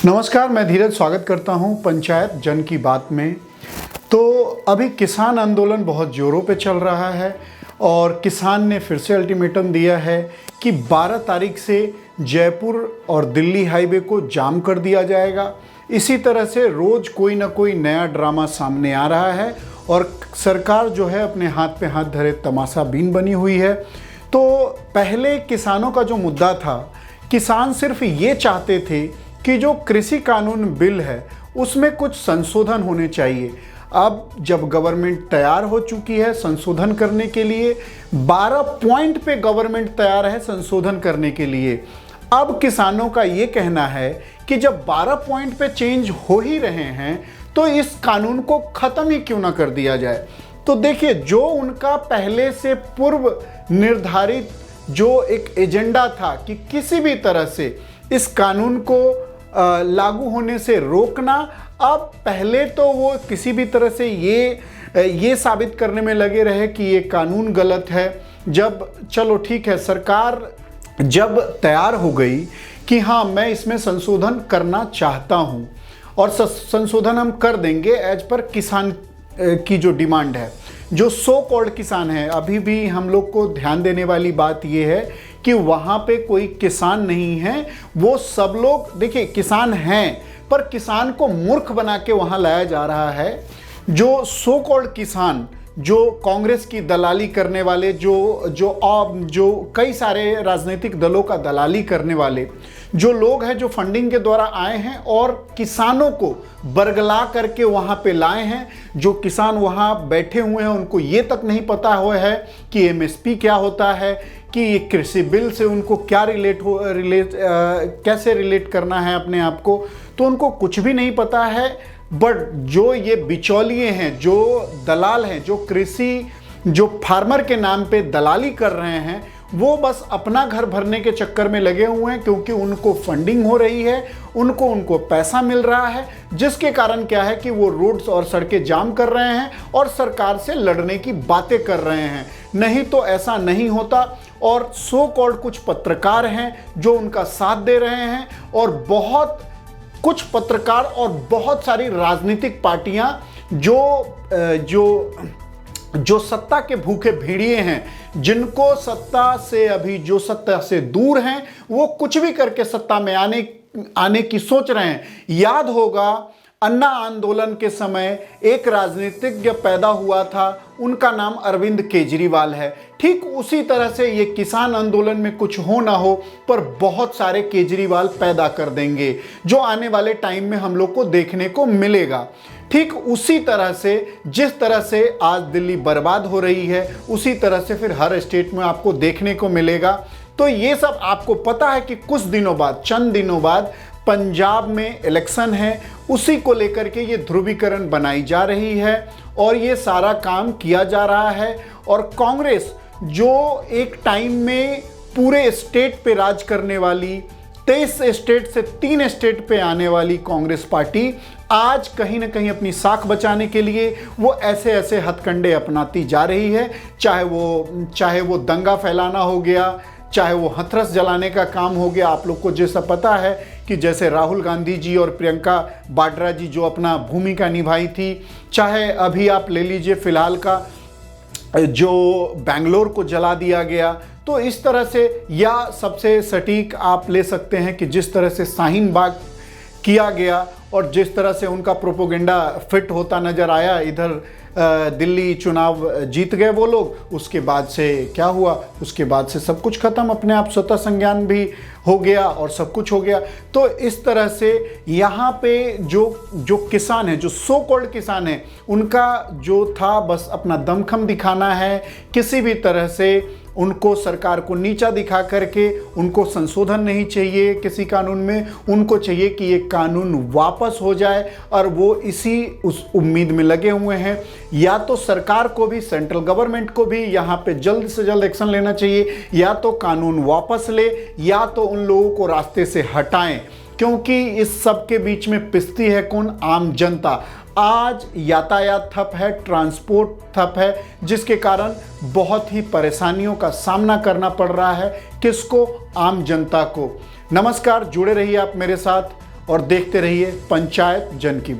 नमस्कार, मैं धीरज स्वागत करता हूं पंचायत जन की बात में। तो अभी किसान आंदोलन बहुत ज़ोरों पे चल रहा है और किसान ने फिर से अल्टीमेटम दिया है कि 12 तारीख से जयपुर और दिल्ली हाईवे को जाम कर दिया जाएगा। इसी तरह से रोज़ कोई ना कोई नया ड्रामा सामने आ रहा है और सरकार जो है अपने हाथ पे हाथ धरे तमाशाबीन बनी हुई है। तो पहले किसानों का जो मुद्दा था, किसान सिर्फ ये चाहते थे कि जो कृषि कानून बिल है उसमें कुछ संशोधन होने चाहिए। अब जब गवर्नमेंट तैयार हो चुकी है संशोधन करने के लिए, 12 पॉइंट पे गवर्नमेंट तैयार है संशोधन करने के लिए। अब किसानों का ये कहना है कि जब 12 पॉइंट पे चेंज हो ही रहे हैं तो इस कानून को ख़त्म ही क्यों ना कर दिया जाए। तो देखिए, जो उनका पहले से पूर्व निर्धारित जो एक एजेंडा था कि किसी भी तरह से इस कानून को लागू होने से रोकना, अब पहले तो वो किसी भी तरह से ये साबित करने में लगे रहे कि ये कानून गलत है। जब चलो ठीक है, सरकार जब तैयार हो गई कि हाँ मैं इसमें संशोधन करना चाहता हूँ और संशोधन हम कर देंगे एज पर किसान की जो डिमांड है, जो सो कॉल्ड किसान है। अभी भी हम लोग को ध्यान देने वाली बात यह है कि वहाँ पे कोई किसान नहीं है, वो सब लोग देखिए किसान हैं, पर किसान को मूर्ख बना के वहाँ लाया जा रहा है। जो सो कॉल्ड किसान, जो कांग्रेस की दलाली करने वाले, जो कई सारे राजनीतिक दलों का दलाली करने वाले जो लोग हैं, जो फंडिंग के द्वारा आए हैं और किसानों को बरगला करके वहाँ पे लाए हैं। जो किसान वहाँ बैठे हुए हैं उनको ये तक नहीं पता हुआ है कि एमएसपी क्या होता है, कि ये कृषि बिल से उनको क्या कैसे रिलेट करना है अपने आप को, तो उनको कुछ भी नहीं पता है। बट जो ये बिचौलिए हैं, जो दलाल हैं, जो फार्मर के नाम पे दलाली कर रहे हैं, वो बस अपना घर भरने के चक्कर में लगे हुए हैं, क्योंकि उनको फंडिंग हो रही है, उनको पैसा मिल रहा है, जिसके कारण क्या है कि वो रोड्स और सड़कें जाम कर रहे हैं और सरकार से लड़ने की बातें कर रहे हैं। नहीं तो ऐसा नहीं होता। और सो कॉल्ड कुछ पत्रकार हैं जो उनका साथ दे रहे हैं और बहुत कुछ पत्रकार और बहुत सारी राजनीतिक पार्टियां जो सत्ता के भूखे भेड़िए हैं, जिनको सत्ता से अभी जो सत्ता से दूर हैं, वो कुछ भी करके सत्ता में आने की सोच रहे हैं। याद होगा अन्ना आंदोलन के समय एक राजनीतिज्ञ पैदा हुआ था, उनका नाम अरविंद केजरीवाल है। ठीक उसी तरह से ये किसान आंदोलन में कुछ हो ना हो, पर बहुत सारे केजरीवाल पैदा कर देंगे, जो आने वाले टाइम में हम लोग को देखने को मिलेगा। ठीक उसी तरह से जिस तरह से आज दिल्ली बर्बाद हो रही है, उसी तरह से फिर हर स्टेट में आपको देखने को मिलेगा। तो ये सब आपको पता है कि कुछ दिनों बाद, चंद दिनों बाद पंजाब में इलेक्शन है, उसी को लेकर के ये ध्रुवीकरण बनाई जा रही है और ये सारा काम किया जा रहा है। और कांग्रेस, जो एक टाइम में पूरे स्टेट पे राज करने वाली, 23 स्टेट से 3 स्टेट पे आने वाली कांग्रेस पार्टी, आज कहीं ना कहीं अपनी साख बचाने के लिए वो ऐसे हथकंडे अपनाती जा रही है। चाहे वो दंगा फैलाना हो गया, चाहे वो हथरस जलाने का काम हो गया। आप लोग को जैसा पता है कि जैसे राहुल गांधी जी और प्रियंका वाड्रा जी जो अपना भूमिका निभाई थी, चाहे अभी आप ले लीजिए फिलहाल का जो बेंगलोर को जला दिया गया, तो इस तरह से, या सबसे सटीक आप ले सकते हैं कि जिस तरह से शाहीन बाग किया गया और जिस तरह से उनका प्रोपोगेंडा फिट होता नज़र आया। इधर दिल्ली चुनाव जीत गए वो लोग, उसके बाद से क्या हुआ, उसके बाद से सब कुछ ख़त्म, अपने आप स्वतः संज्ञान भी हो गया और सब कुछ हो गया। तो इस तरह से यहाँ पे जो किसान है, जो सो कॉल्ड किसान है, उनका जो था बस अपना दमखम दिखाना है, किसी भी तरह से उनको सरकार को नीचा दिखा करके, उनको संशोधन नहीं चाहिए किसी कानून में, उनको चाहिए कि ये कानून वापस हो जाए। और वो उस उम्मीद में लगे हुए हैं, या तो सरकार को भी, सेंट्रल गवर्नमेंट को भी यहाँ पे जल्द से जल्द एक्शन लेना चाहिए, या तो कानून वापस ले, या तो उन लोगों को रास्ते से हटाएं, क्योंकि इस सब के बीच में पिसती है कौन? आम जनता। आज यातायात ठप है, ट्रांसपोर्ट ठप है, जिसके कारण बहुत ही परेशानियों का सामना करना पड़ रहा है। किसको? आम जनता को। नमस्कार, जुड़े रहिए आप मेरे साथ और देखते रहिए पंचायत जन की।